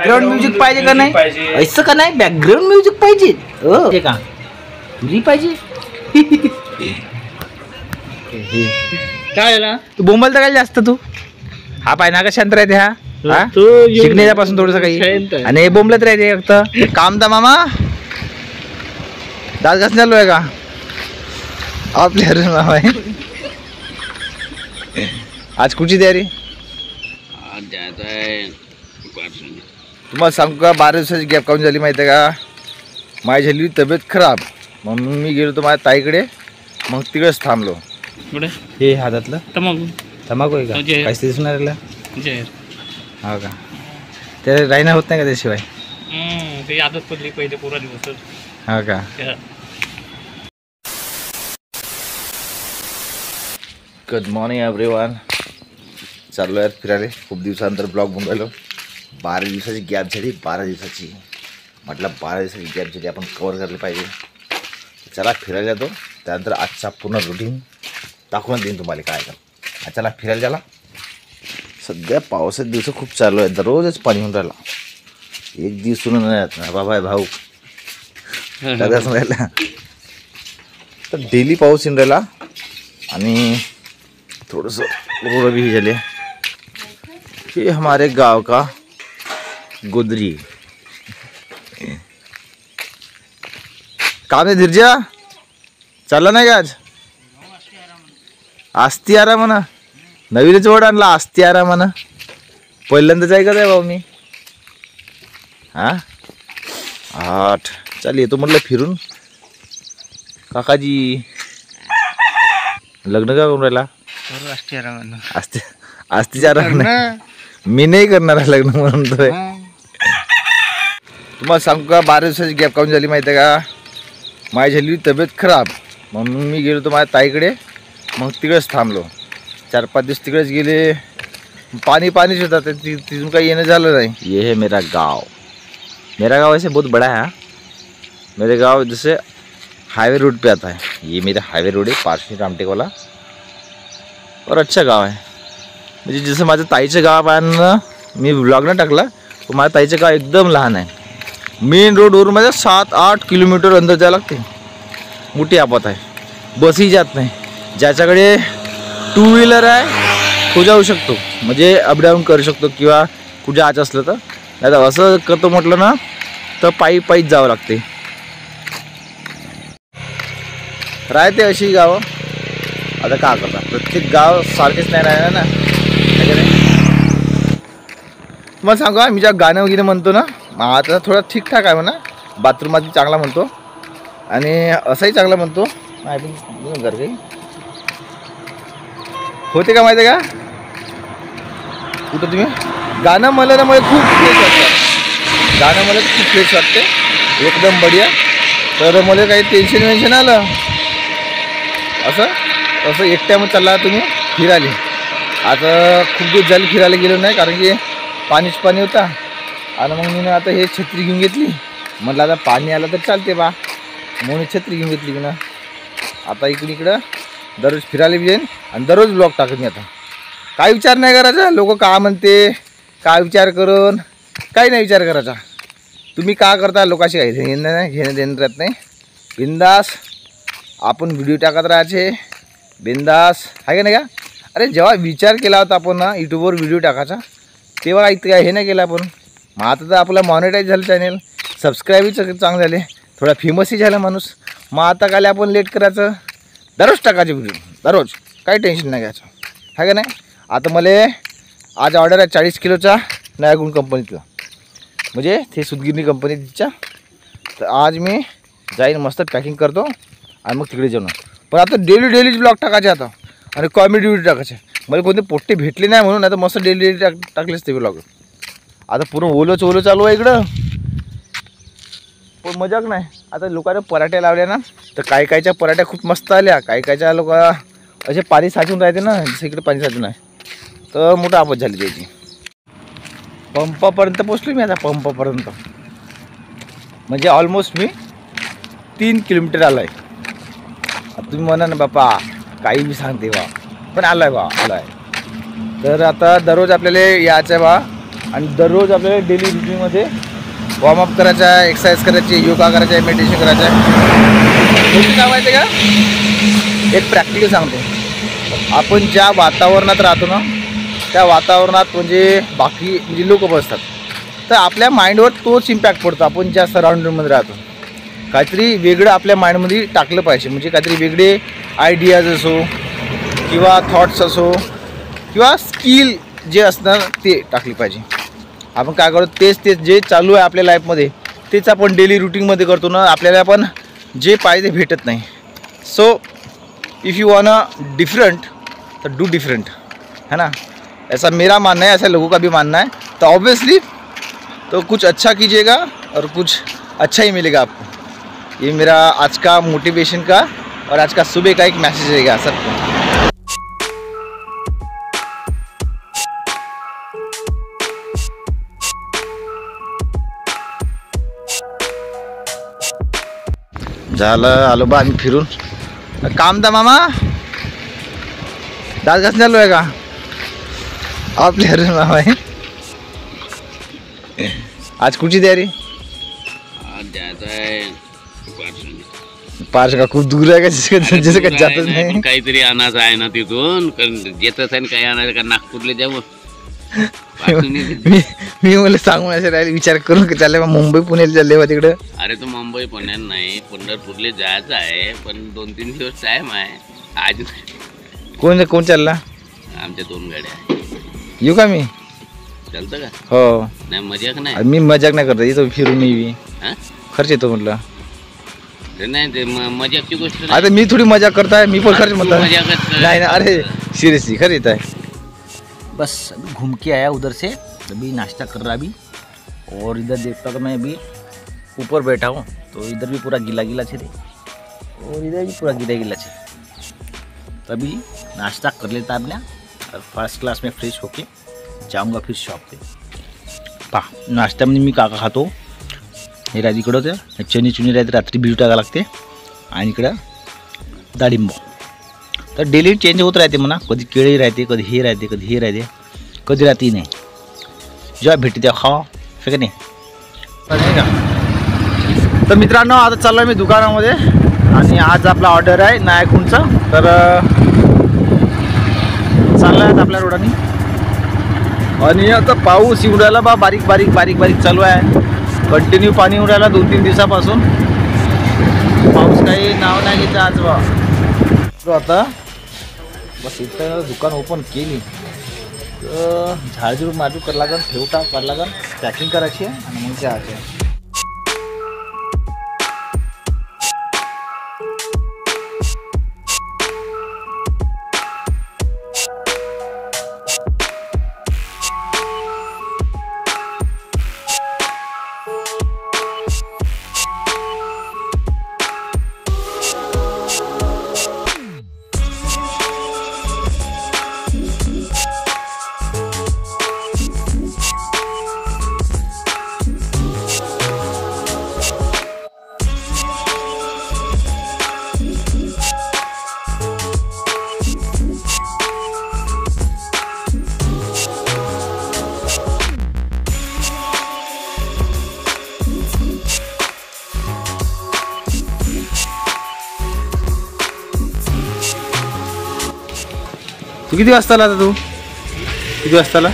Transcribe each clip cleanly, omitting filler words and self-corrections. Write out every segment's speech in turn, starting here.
Background music पाहिजे का नाही? ऐसा का नाही बॅकग्राऊंड म्युझिक पाहिजे हो का तुली पाहिजे काय ना तू बोंबलता काय जास्त तू हा पाय ना का शांत राहते हा शिकण्यापासून थोडस काही आणि बोंबलत राहते फक्त काम दा मामा दात घास चालू आहे का आपल्या मामा आहे आज कुठची तयारी तुम्हाला सांगू का 12 दिवसाची गॅप काऊन झाली माहिती आहे का माझी झाली तब्येत खराब म्हणून मी गेलो तो माझ्या ताईकडे मग तिकडेच थांबलो हे हातातलं तंबाखू आहे का काहीच दिसून राहिलं हो का ते राहणं होत नाही का त्याशिवाय ते आदत पडली पहिले पुरा दिवस हो का गुड मॉर्निंग एव्हरीवन चाललो आहे फिरायला खूप दिवसानंतर ब्लॉग बनवलो 12 दिवसाची गॅप झाली 12 दिवसाची म्हटलं 12 दिवसाची गॅप झाली आपण कवर करायला पाहिजे चला फिरायला जातो त्यानंतर आजचा पूर्ण रुटीन दाखवून देईन तुम्हाला काय का चला फिरायला झाला सध्या पावसाचे दिवस खूप चालू आहे दररोजच पाणी होऊन राहिला एक दिवस सुरू नाही बाबा भाऊ सगळ्याच राहिला तर डेली पाऊस येऊन राहिला आणि थोडंसं रोड भी झाले ये हमारे गांव का गुदरी काम आहे धीरजा चालला नाही का आज आस्ती आरा म्हणा नवीनच वर्ड आणला आस्ती आरा म्हणा पहिल्यांदाच ऐकत आहे भाऊ मी हा 8 चल येतो म्हटलं फिरून काकाजी लग्न का करून राहिला आस्तीच्या आरा मी नाही करणार लग्न म्हणून तर तुम्हाला सांगू का 12 दिवसाची गॅप काऊन झाली माहिती आहे का माझी झाली तब्येत खराब म्हणून मी गेलो तो माझ्या ताईकडे मग तिकडेच थांबलो 4-5 दिवस तिकडेच गेले पाणीच होता तिथून काही येणं झालं नाही ये है मेरा गाँव ऐसे बहुत बड़ा है मेरे गाँव जैसे हाईवे रोड पे आता है ये मेरा हाईवे रोड है पार्शनी रामटेक वाला और अच्छा गाव आहे म्हणजे जसं माझं ताईचं गाव आहे ना मी ब्लॉग न टाकला तो माझ्या ताईचं गाव एकदम लहान आहे मेन रोडवरून माझ्या 7-8 किलोमीटर अंदर जायला लागते मोठी आपत आहे बसही जात नाही ज्याच्याकडे 2 व्हीलर आहे तो जाऊ शकतो म्हणजे अपडाऊन करू शकतो किंवा कुठे जायचं असलं तर नाही तर असं करतो म्हटलं ना तर पायीच जावं लागते राहते अशी गावं आता का करता प्रत्येक गाव सारखेच नाही राहणार ना मग सांगा मी ज्या गाणं वगैरे म्हणतो ना आता थोडा ठीकठाक आहे म्हणा बाथरूममध्ये चांगला म्हणतो आणि असाही चांगला म्हणतो घर काही होते का माहिती आहे का कुठं तुम्ही गाणं म्हणलं ना मला खूप फ्रेश वाटतं गाणं मला खूप फ्रेश वाटते एकदम बढिया तर मला काही टेन्शन आलं असं एकट्यामध्ये चालला तुम्ही फिरायला आता खूप दिवस झाले फिरायला गेलो नाही कारण की पाणी होता आणि मग मी आता हे छत्री घेऊन घेतली म्हटलं आता पाणी आलं तर चालते बा म्हणून छत्री घेऊन घेतली ना आता इकडं दररोज फिरायला बी जाईन आणि दररोज ब्लॉग टाकत मी आता काय विचार नाही करायचा लोक का म्हणते काय विचार करून काही नाही विचार करायचा तुम्ही का करता लोकांशी काही घेणं देणं राहत नाही बिंदास आपण व्हिडिओ टाकत राहायचे बिंदास आहे का नाही का अरे जेव्हा विचार केला होता आपण ना यूट्यूबवर व्हिडिओ टाकायचा तेव्हा इतकं काय हे नाही केलं आपण मग आता तर आपलं मॉनिटाईज झालं चॅनेल सबस्क्राईबही चांगलं झाले थोडा फेमसही झाला माणूस मग आता काय आपण लेट करायचं दररोज टाकायचे व्हिडिओ दररोज काही टेन्शन नाही घ्यायचं आहे का नाही आता मला आज ऑर्डर आहे 40 किलोचा नयागुण कंपनीतला म्हणजे ते सुदगिरणी कंपनी तिच्या तर आज मी जाईन मस्त पॅकिंग करतो आणि मग तिकडे जाऊन पण आता डेलीच ब्लॉग टाकायचे आता आणि कॉमेडी व्हिडिओ टाकायचे मला कोणते पोट्टे भेटले नाही म्हणून आता मस्त डेली टाकलेच ते ब्लॉग आता पूर्ण ओलं चालू आहे इकडं पण मजाक नाही आता लोकांना पराठ्या लावल्या ना तर काहीच्या पराठ्या खूप मस्त आल्या काहीच्या लोक असे पाणी साचून राहते ना जसं इकडे पाणी साचून आहे तर मोठं आपत झाली त्याची पंपापर्यंत पोचलो मी आता पंपापर्यंत म्हणजे ऑलमोस्ट मी 3 किलोमीटर आलो आहे आता तुम्ही म्हणा ना बापा काही मी सांगते बा पण आलो आहे तर आता दररोज आपल्याला यायचं आहे बा आणि दररोज आपल्याला डेली रुटीनमध्ये वॉर्मअप करायचा आहे, एक्सरसाइज करायची, योगा करायचा आहे, मेडिटेशन करायचं आहे. तुम्ही काय माहिती आहे का, एक प्रॅक्टिकल सांगतो. आपण ज्या वातावरणात राहतो ना त्या वातावरणात म्हणजे लोक बसतात, तर आपल्या माइंडवर तोच इम्पॅक्ट पडतो. आपण ज्या सराउंडिंगमध्ये राहतो काहीतरी वेगळं आपल्या माइंडमध्ये टाकलं पाहिजे. म्हणजे काहीतरी वेगळे आयडियाज असो किंवा थॉट्स असो किंवा स्किल जे असणार ते टाकली पाहिजे. आपण काय करतो तेच जे चालू आहे आपल्या लाईफमध्ये तेच आपण डेली रुटीनमध्ये करतो ना, आपल्याला पण जे पाहिजे ते भेटत नाही. So if you want a different तो डू डिफरेंट, है ना. ऐसा मेरा मानना है, ऐसा लोगों का भी मानना है. तो ऑब्वियसली तो कुछ अच्छा कीजिएगा और कुछ अच्छा ही मिलेगा आपको. ये मेरा आज का मोटिवेशन का और आज का सुबह का एक मैसेज रहेगा सबको. झालं आलो बा आम्ही फिरून. काम दा मामा दात घासणं चालू आहे का आपल्या अरे मामा आहे. आज कुठची तयारी पार्श का खूप दूर आहे का जसं का जातच नाही. काहीतरी आणायचं आहे ना तिथून येतच आहे काही आणायचं का नागपूरला जाऊ. मी मला सांगून असे राहिले विचार करून चालले मग मुंबई पुण्याला चालले बा तिकडं. अरे तो मुंबई पुण्यात नाही पंढरपूरला जायचं आहे पण 2-3 दिवस टाइम आहे. आज कोण चालला. आमच्या 2 गाड्या येऊ का मी चालतं का. हो नाही मजाक नाही. मी मजाक नाही करतो येतो फिरून येवी. खर्च येतो म्हटलं. नाही ते मजाकची गोष्ट नाही. आता मी थोडी मजाक करताय मी पण खर्च म्हणता मजाकच नाही ना. अरे सीरियसली खर्च येत आहे. बस अभी घूम के आया उधर से, अभी नाश्ता कर रहा अभी. और इधर देखता तो मैं अभी ऊपर बैठा हूँ तो इधर भी पूरा गीला गीला छे और इधर भी पूरा गीला गीला छे. तभी नाश्ता कर लेता अपना और फर्स्ट क्लास में फ्रेश होके जाऊँगा फिर शॉप पे. पहा नाश्त्यामध्ये मी काका खातो हे राहते इकडं होतं चणी राहते रात्री भिजू टाका लागते आणि इकडं डाळिंब. तर डेली चेंज होत राहते म्हणा. कधी केळी राहते कधी हे राहते कधी हे राहते कधी राहते नाही. जेव्हा भेटते तेव्हा खावा का नाही का. तर मित्रांनो आता चाललो आहे मी दुकानामध्ये आणि आज आपला ऑर्डर आहे नायकूंचा. तर चालला आहे आपल्या रोडाने आणि आता पाऊस येऊन राहिला बा बारीक बारीक बारीक बारीक चालू आहे. कंटिन्यू पाणी येऊन राहिला 2-3 दिवसापासून. पाऊस काही नाव नाही घ्यायचं आज बा. तो आता बस इथं दुकान ओपन केली तर झाडझूड माजू करावं लागेल ठेवटा करावं लागेल पॅकिंग करायची आहे आणि मग जायचं आहे. तू किती वाजता आला आता तू किती वाजता आला.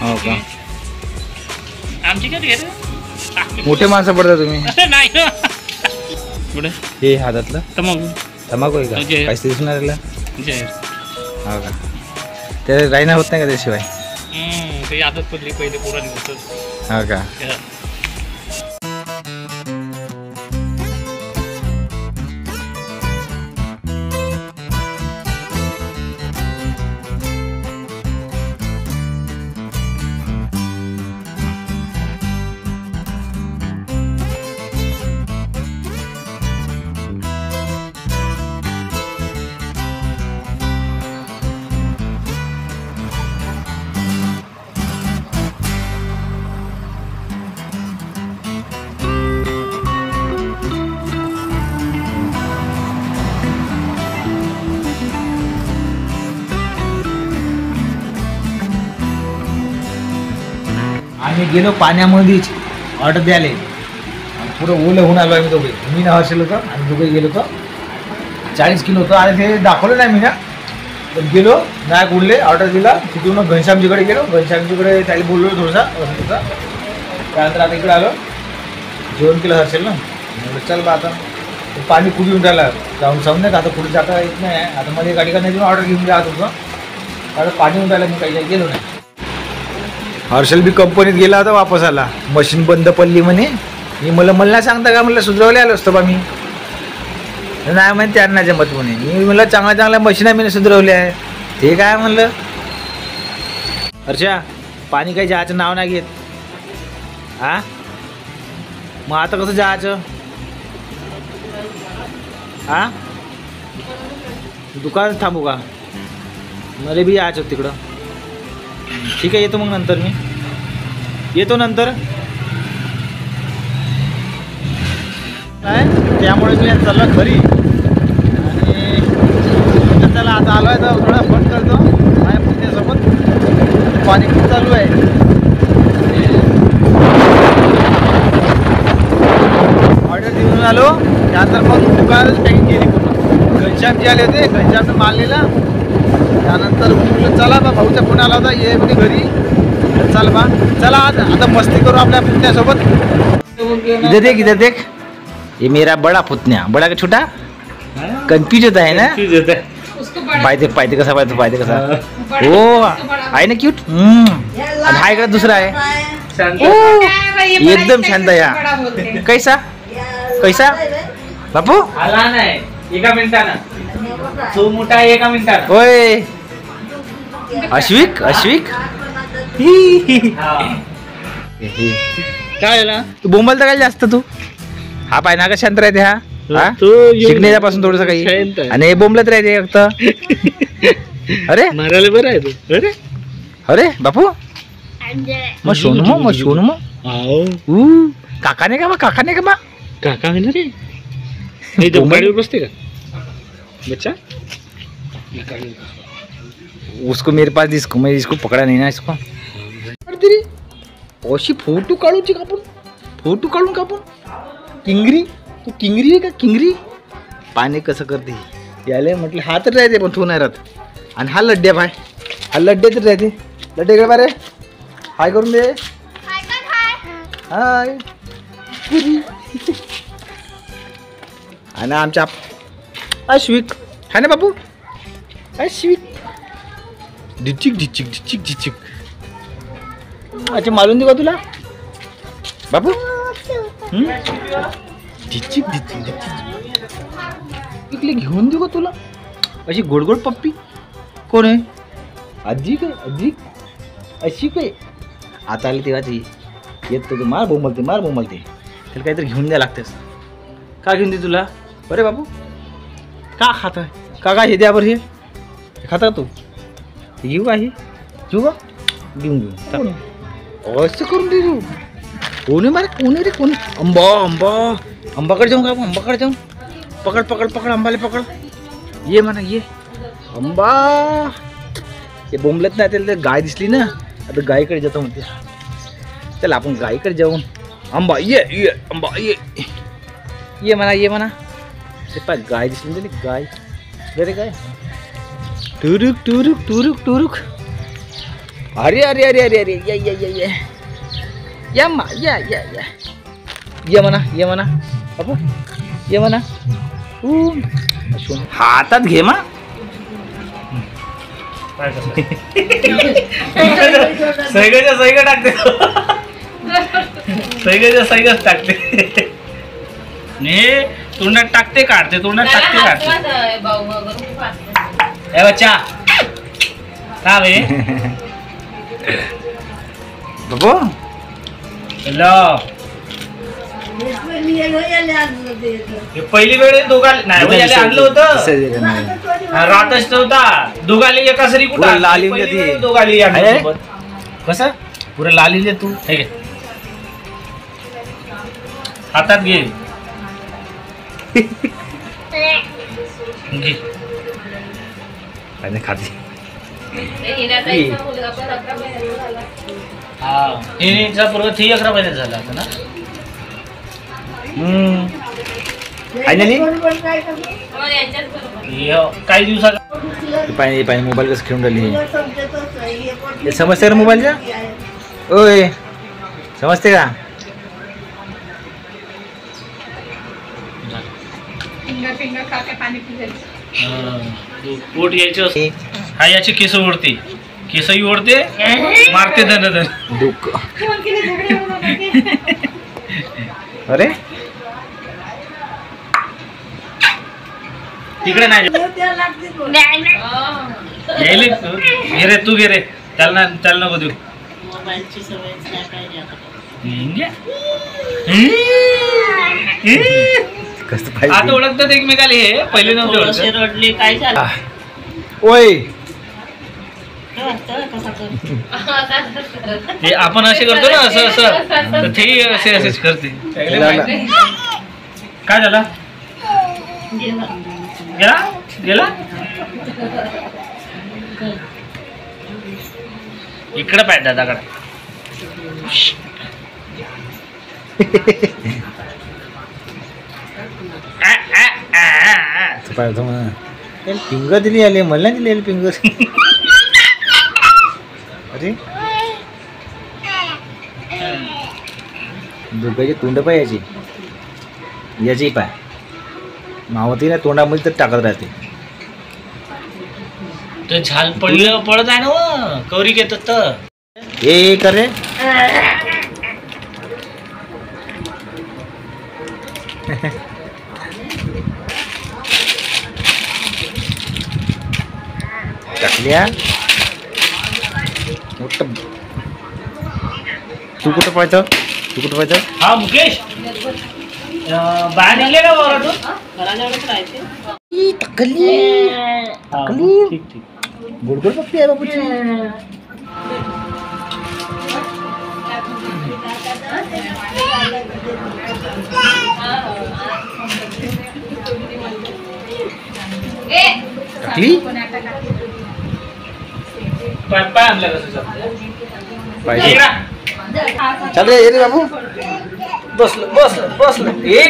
हो का आमची काय मोठे माणसं पडता तुम्ही. नाही कुठे हे हातातलं तमाकू आहे का काहीच दिसून राहिलं. हो का ते राहिना होत नाही का त्याशिवाय. ते आदत पडली पहिले पुरा दिवस. हो का आम्ही गेलो पाण्यामध्येच ऑर्डर द्यायला. पुरं ओलं होऊन आलो आम्ही दोघे. मी ना हर्षल होतं, आम्ही दोघे गेलो होतो. 40 किलो होतं आणि ते दाखवलं नाही मी ना. पण गेलो नाही बोलले, ऑर्डर दिला. तिथून घनश्यामजीकडे गेलो. घनश्यामजीकडे त्याला बोललो थोडासा होता. त्यानंतर आता इकडे आलो, जेवण केलं हर्षल ना. म्हटलं चल बा आता पाणी खूप येऊन राहिलं, जाऊन नाही का आता पुढे जाता येत नाही. आता मध्ये गाडी का नाही ऑर्डर घेऊन जात होतं, आता पाणी येऊन राहिलं, मी काही गेलो नाही. हर्षल बी कंपनीत गेला होता, वापस आला. मशीन बंद पडली म्हणे. मला नाही सांगता का, म्हणलं सुधरवले आलो असतो बा मी. नाही म्हणे त्यांना जमत म्हणे. मी म्हणलं चांगल्या मशीन मी सुधरवल्या आहे. ते काय म्हणलं हर्षा, पाणी काही जायचं नाव नाही घेत. हा मग आता कसं जायचं? हा दुकानात थांबू का? मला बी यायचं तिकडं. ठीक आहे, येतो मग नंतर. मी येतो नंतर. काय त्यामुळे मी चाललो घरी. आणि त्याला आता आलो आहे तर थोडा फोन करतो माझ्या पुण्यासोबत. पाणी खूप चालू आहे. ऑर्डर देऊन आलो, त्यानंतर मग दुकानातच पॅकिंग केली पूर्ण. घनश्यामजी आले होते, घनश्यामनं माल लिहिला. त्यानंतर म्हटलं चला बा, भाऊचा फोन आला होता ये म्हणजे घरी. चल बा चला आता मस्ती करू आपल्या पुतण्यासोबत. इधर देख ये मेरा बड़ा पुतण्या. बड़ा का छोटा कन्फ्यूज होता है ना. पायते कसा हो आहे ना क्यूट. आणि हा इकडे दुसरा आहे एकदम शांत. या कैसा बापू आला नाही एका मिनिटानं. तो मोठा आहे एका मिनिटानं. होय अश्विक काय झाला तू बोंबलता काय जास्त तू. हा पाय ना का शांत राहते. हा शिकण्यापासून थोडस काही आणि बोंबलत राहते फक्त. अरे मारायला बरं आहे तू. अरे बापू मग सोनू मग काकाने का मग काका आहे ना रे. हे गाडीवर बसते का बच्चा? उसको मेरे पास इसको मैं इसको पकड़ा नहीं ना इसको. अशी फोटो काढूची का आपण? फोटो काढून का आपण? किंगरी तू किंगरी आहे का किंगरी? पाणी कसं करते यायला म्हटलं. हा तर राहते पण तो नाही राहत. आणि हा लड्ड्या भाय, हा लड्डे तर राहते. लड्डे का बारे हाय करून दे. हाय आणि आमच्या अश्विक है ना बापू. अश्विक डिचिक अच्छा मालूम देऊ का तुला बापू? डिचिक इकडे घेऊन देऊ का तुला अशी गोड पप्पी? कोण आहे? आजी काय अशी काय? आता आली तेव्हाच येत तो मार बोंबलते त्याला काहीतरी घेऊन द्या लागतेस. का घेऊन दे तुला? बरे बापू का खात आहे का हे द्या बरं. हे खाता तू? घेऊ का? हे घेऊ का? घेऊन असं करून दे तू. कोणी मारे कोणी रे कोणी? आंबाकडे जाऊ का? आंबाकडे जाऊ. पकड आंबाले पकड. ये म्हणा ये आंबा. हे बोंबलत नाही त्याला गाय दिसली ना. आता गायकडे जातो म्हणते. चल आपण गायकडे जाऊन आंबा ये आंबा ये म्हणा. ते पाय गाय दिसली ना. गाय बरे गाय टुरुक. अरे या म्हणा बापू ये म्हणा. हातात घे मा. सैग टाकते. सैगच टाकते. तोंडात टाकते काढते. ए बच्चा का बे बापू हॅलो. पहिली वेळ दोघांना आणलं होतं. रातच नव्हता. दोघाले एका सरी कुठं लाली दोघाली कसं पुरं लाली तू. हे घे हातात घे. खाते हिचा पूर्व 11 महिन्यात झाला होता ना. फायनली काही दिवसात पाहिजे मोबाईल कसं खेळून राहिली हे समजते का मोबाईलच्या? ओय समजते का? पोट यायचं. हा याची केस ओढते, केसही ओढते, मारते धन दुःख. अरे तिकडे नाही घे रे, तू घे रे. त्याला नको देऊ. कसं आता पाहिजे ओळखतात एकमेकाला. हे पहिले नव्हते ओळखत. रडली काय झालं? ओय ते आपण असे करतो ना, असं असं, तर ते असेच करते. काय झालं? गेला गेला इकडे पाय दादाकडे. फिंगर दिली आले मला दिली आले फिंगर. अरे दुर्गाची तोंड पाय याची पाय मावती ना तोंडामध्ये तर टाकत राहते. ते झाल पडलं पडत आहे ना कौरी घेतात तर हे कर रे. टाकल्या मोठं. तू कुठं पाहायचं? हा मुकेश बाहेर निघले का वावरातून? ठीक ठीक. गोड पप्पी आहे बाबूची. टाकली पाय आणलं कसं पाहिजे. चल रे ये रे बाबू. बसलं ये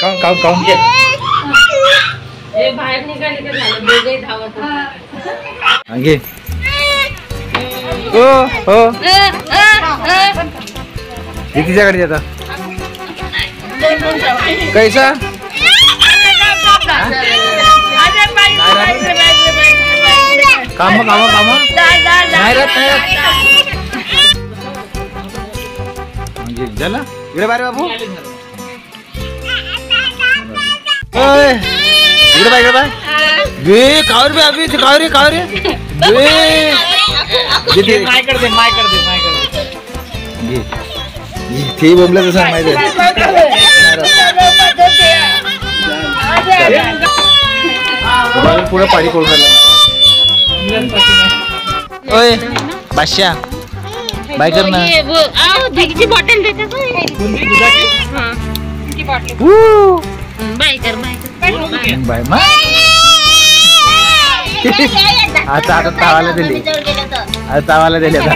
काऊन बाहेर निघाले का झालं, दोघेही धावत घे. हो कितीच्या गाडी आता कैसा काम नाही राहत झालं. इकडे बारे बाबू. इकडे बाय इकडे बाय. वे कावर बे अभि कावर वे माय करते ते बोंबलं तसं माहिती आहे. पुढे पाणी करून राहिलं. ओय बादशा बाय कर ना. भिगची बॉटल देते बाय कर बाय मा आता तावाला दिली आता.